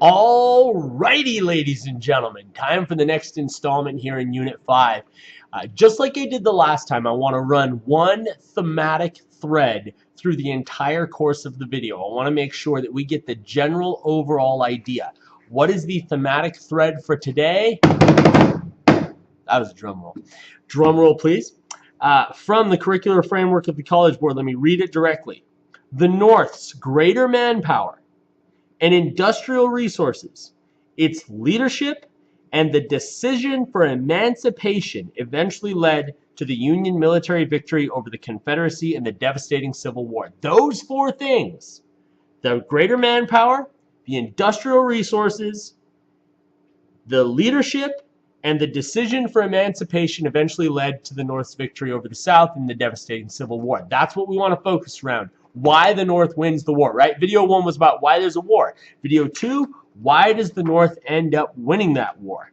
Alrighty, ladies and gentlemen, time for the next installment here in Unit 5. Just like I did the last time, I want to run one thematic thread through the entire course of the video. I want to make sure that we get the general overall idea. What is the thematic thread for today? That was a drum roll. Drum roll, please. From the curricular framework of the College Board, let me read it directly. The North's greater manpower and industrial resources, its leadership, and the decision for emancipation eventually led to the Union military victory over the Confederacy and the devastating Civil War. Those four things, the greater manpower, the industrial resources, the leadership, and the decision for emancipation eventually led to the North's victory over the South in the devastating Civil War. That's what we want to focus around. Why the North wins the war, right? Video 1 was about why there's a war. Video 2, why does the North end up winning that war?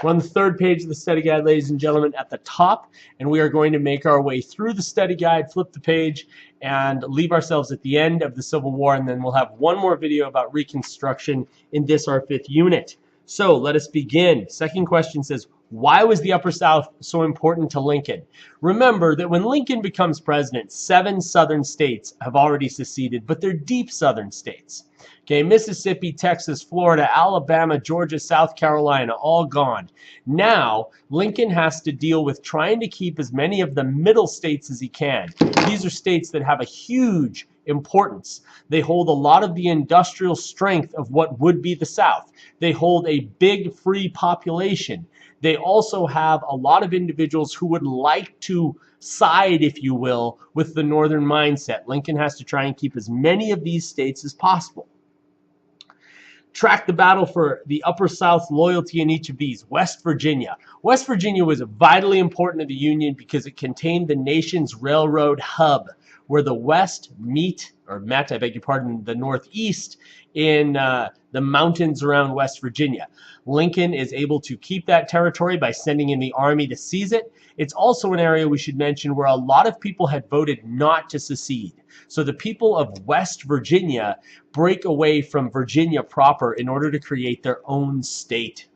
We're on the third page of the study guide, ladies and gentlemen, at the top, and we are going to make our way through the study guide, flip the page, and leave ourselves at the end of the Civil War, and then we'll have one more video about Reconstruction in this, our 5th unit. So let us begin. Second question says, why was the Upper South so important to Lincoln? Remember that when Lincoln becomes president, 7 southern states have already seceded, but they're deep southern states. Okay, Mississippi, Texas, Florida, Alabama, Georgia, South Carolina, all gone. Now, Lincoln has to deal with trying to keep as many of the middle states as he can. These are states that have a huge importance. They hold a lot of the industrial strength of what would be the South. They hold a big free population. They also have a lot of individuals who would like to side, if you will, with the Northern mindset. Lincoln has to try and keep as many of these states as possible. Track the battle for the Upper South loyalty in each of these. West Virginia. West Virginia was vitally important to the Union because it contained the nation's railroad hub, where the West met, I beg your pardon, the Northeast in the mountains around West Virginia. Lincoln is able to keep that territory by sending in the army to seize it. It's also an area we should mention where a lot of people had voted not to secede. So the people of West Virginia break away from Virginia proper in order to create their own state.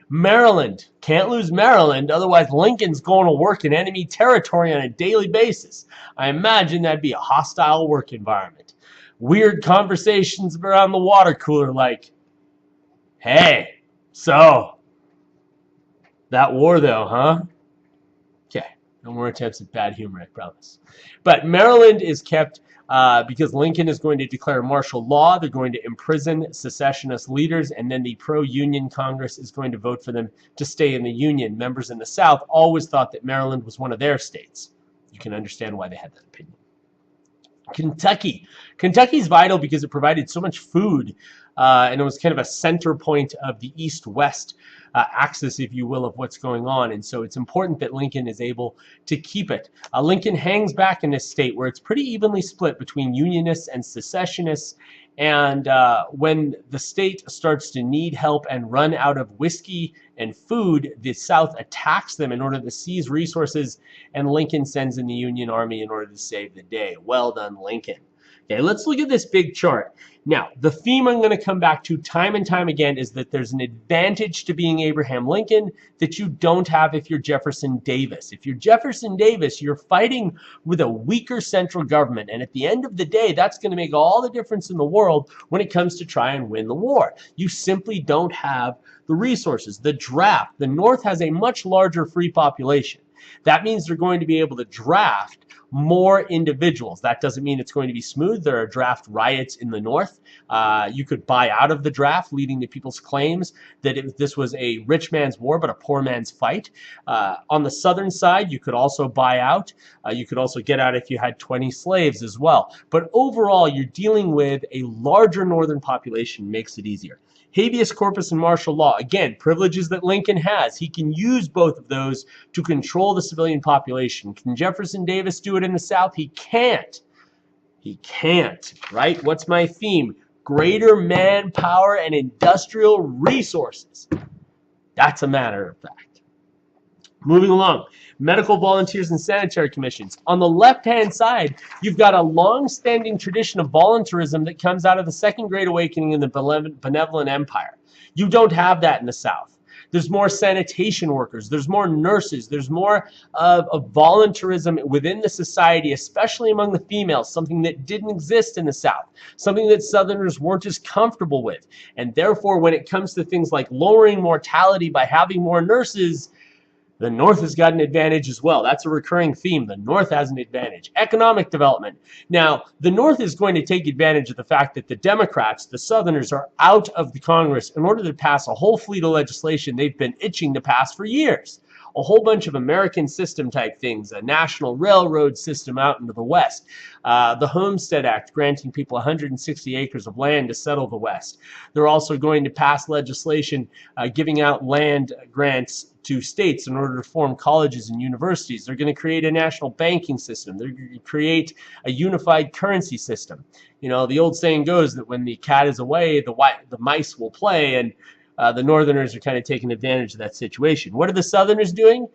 Maryland. Can't lose Maryland, otherwise Lincoln's going to work in enemy territory on a daily basis. I imagine that'd be a hostile work environment. Weird conversations around the water cooler like, hey, so, that war though, huh? Okay, no more attempts at bad humor, I promise. But Maryland is kept because Lincoln is going to declare martial law. They're going to imprison secessionist leaders, and then the pro-Union Congress is going to vote for them to stay in the Union. Members in the South always thought that Maryland was one of their states. You can understand why they had that opinion. Kentucky. Kentucky's vital because it provided so much food, and it was kind of a center point of the East-West axis, if you will, of what's going on. And so it's important that Lincoln is able to keep it. Lincoln hangs back in this state where it's pretty evenly split between Unionists and secessionists. And when the state starts to need help and run out of whiskey and food, the South attacks them in order to seize resources, and Lincoln sends in the Union Army in order to save the day. Well done, Lincoln. Okay, let's look at this big chart. Now, the theme I'm going to come back to time and time again is that there's an advantage to being Abraham Lincoln that you don't have if you're Jefferson Davis. If you're Jefferson Davis, you're fighting with a weaker central government, and at the end of the day, that's going to make all the difference in the world when it comes to try and win the war. You simply don't have the resources. The draft, the North has a much larger free population. That means they're going to be able to draft more individuals. That doesn't mean it's going to be smooth. There are draft riots in the North. You could buy out of the draft, leading to people's claims that this was a rich man's war, but a poor man's fight. On the Southern side, you could also buy out. You could also get out if you had 20 slaves as well. But overall, you're dealing with a larger Northern population, makes it easier. Habeas corpus and martial law, again, privileges that Lincoln has. He can use both of those to control the civilian population. Can Jefferson Davis do it in the South? He can't. He can't, right? What's my theme? Greater manpower and industrial resources. That's a matter of fact. Moving along, medical volunteers and sanitary commissions. On the left-hand side, you've got a long-standing tradition of volunteerism that comes out of the Second Great Awakening in the benevolent empire. You don't have that in the South. There's more sanitation workers, there's more nurses, there's more of volunteerism within the society, especially among the females, something that didn't exist in the South, something that Southerners weren't as comfortable with. And therefore, when it comes to things like lowering mortality by having more nurses, the North has got an advantage as well. That's a recurring theme. The North has an advantage. Economic development. Now, the North is going to take advantage of the fact that the Democrats, the Southerners, are out of the Congress in order to pass a whole fleet of legislation they've been itching to pass for years. A whole bunch of American system type things, a national railroad system out into the West, the Homestead Act granting people 160 acres of land to settle the West. They're also going to pass legislation giving out land grants to states in order to form colleges and universities. They're going to create a national banking system. They're going to create a unified currency system. You know, the old saying goes that when the cat is away, the mice will play, and the Northerners are kind of taking advantage of that situation. What are the Southerners doing?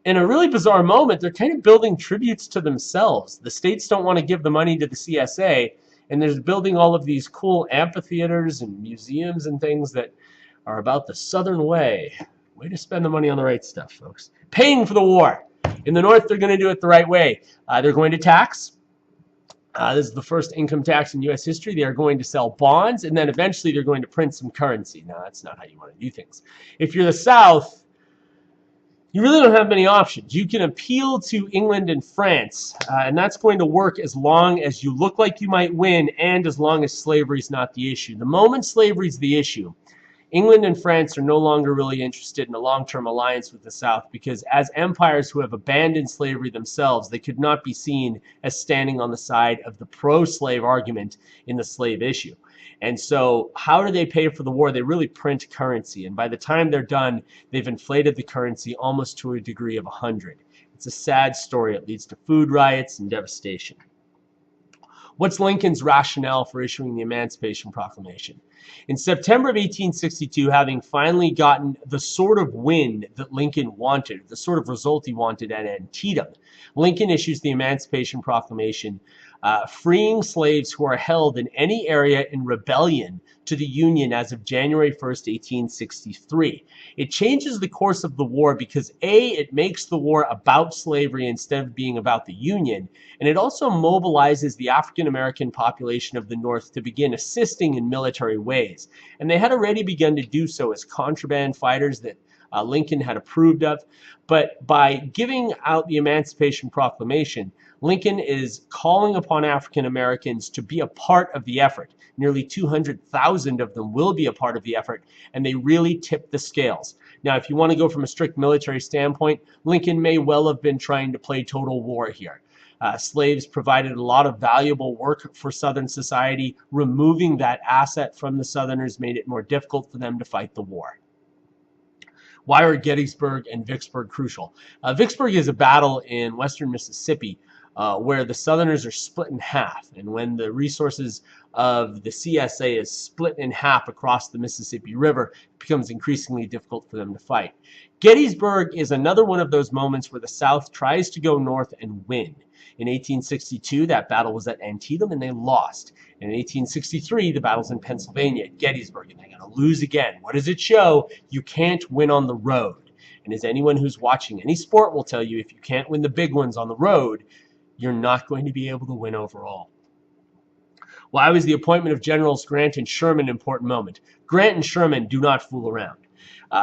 In a really bizarre moment, they're kind of building tributes to themselves. The states don't want to give the money to the CSA, and they're building all of these cool amphitheaters and museums and things that are about the Southern way. Way to spend the money on the right stuff, folks. Paying for the war. In the North, they're going to do it the right way. They're going to tax. This is the first income tax in U.S. history. They are going to sell bonds, and then eventually they're going to print some currency. Now, that's not how you want to do things. If you're the South, you really don't have many options. You can appeal to England and France, and that's going to work as long as you look like you might win and as long as slavery is not the issue. The moment slavery is the issue, England and France are no longer really interested in a long-term alliance with the South because as empires who have abandoned slavery themselves, they could not be seen as standing on the side of the pro-slave argument in the slave issue. And so how do they pay for the war? They really print currency. And by the time they're done, they've inflated the currency almost to a degree of 100. It's a sad story. It leads to food riots and devastation. What's Lincoln's rationale for issuing the Emancipation Proclamation? In September of 1862, having finally gotten the sort of win that Lincoln wanted, the sort of result he wanted at Antietam, Lincoln issues the Emancipation Proclamation, freeing slaves who are held in any area in rebellion to the Union as of January 1st, 1863. It changes the course of the war because A, it makes the war about slavery instead of being about the Union, and it also mobilizes the African American population of the North to begin assisting in military ways. And they had already begun to do so as contraband fighters that Lincoln had approved of. But by giving out the Emancipation Proclamation, Lincoln is calling upon African Americans to be a part of the effort. Nearly 200,000 of them will be a part of the effort, and they really tip the scales. Now, if you want to go from a strict military standpoint, Lincoln may well have been trying to play total war here. Slaves provided a lot of valuable work for Southern society. Removing that asset from the Southerners made it more difficult for them to fight the war. Why are Gettysburg and Vicksburg crucial? Vicksburg is a battle in western Mississippi where the Southerners are split in half. And when the resources of the CSA is split in half across the Mississippi River, it becomes increasingly difficult for them to fight. Gettysburg is another one of those moments where the South tries to go north and win. In 1862, that battle was at Antietam, and they lost. And in 1863, the battle's in Pennsylvania at Gettysburg, and they're going to lose again. What does it show? You can't win on the road. And as anyone who's watching any sport will tell you, if you can't win the big ones on the road, you're not going to be able to win overall. Why was the appointment of Generals Grant and Sherman an important moment? Grant and Sherman do not fool around.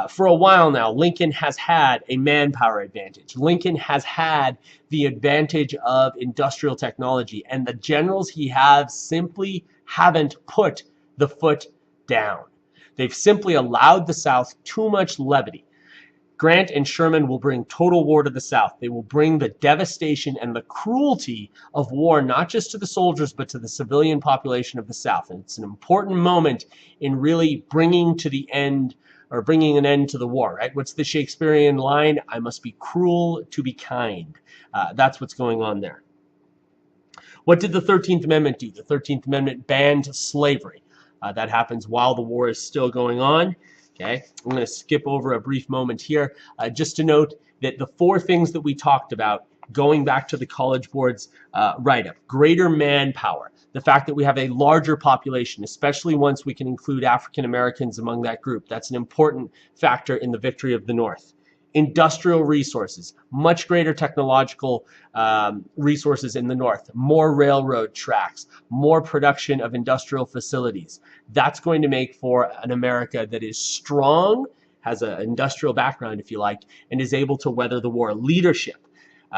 For a while now, Lincoln has had a manpower advantage. Lincoln has had the advantage of industrial technology, and the generals he has simply haven't put the foot down. They've simply allowed the South too much levity. Grant and Sherman will bring total war to the South. They will bring the devastation and the cruelty of war, not just to the soldiers, but to the civilian population of the South. And it's an important moment in really bringing to the end, or bringing an end to the war, right? What's the Shakespearean line? I must be cruel to be kind. That's what's going on there. What did the 13th Amendment do? The 13th Amendment banned slavery. That happens while the war is still going on. Okay, I'm going to skip over a brief moment here. Just to note, that the four things that we talked about, going back to the College Board's write-up: greater manpower, the fact that we have a larger population, especially once we can include African Americans among that group. That's an important factor in the victory of the North. Industrial resources, much greater technological resources in the North, more railroad tracks, more production of industrial facilities. That's going to make for an America that is strong, has an industrial background, if you like, and is able to weather the war. Leadership.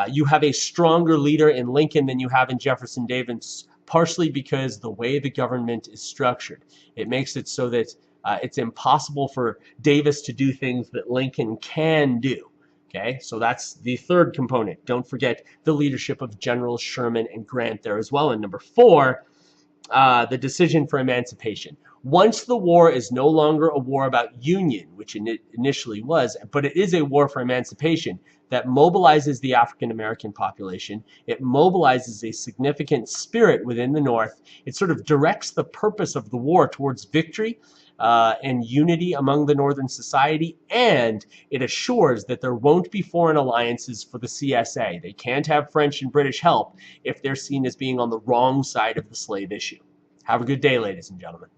You have a stronger leader in Lincoln than you have in Jefferson Davis, partially because the way the government is structured. It makes it so that it's impossible for Davis to do things that Lincoln can do. Okay, so that's the third component. Don't forget the leadership of Generals Sherman and Grant there as well. And number four, the decision for emancipation. Once the war is no longer a war about union, which it initially was, but it is a war for emancipation that mobilizes the African American population. It mobilizes a significant spirit within the North. It sort of directs the purpose of the war towards victory and unity among the Northern society, and it assures that there won't be foreign alliances for the CSA. They can't have French and British help if they're seen as being on the wrong side of the slave issue. Have a good day, ladies and gentlemen.